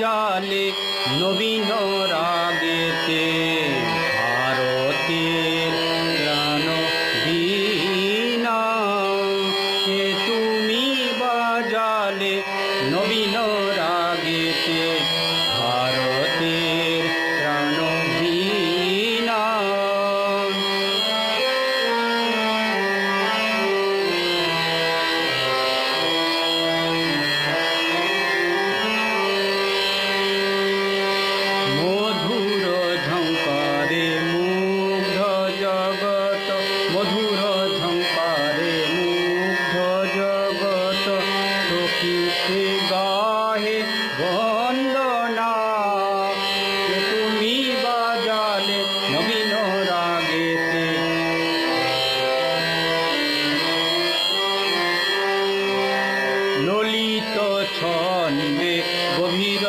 বাজালে নবীন রাগেতে ভারতের প্রাণ বীণা কে তুমি বাজালে নবীন রাগেতে ভারতের প্রাণ বীণা। মধুর ঝঙ্কারে মুগ্ধ জগৎ, মধুর ঝঙ্কারে মুগ্ধ জগৎ, সখীতে গাহে বন্দনা কে তুমি বাজালে নবীন রাগেতে। ললিত ছন্দে গভীর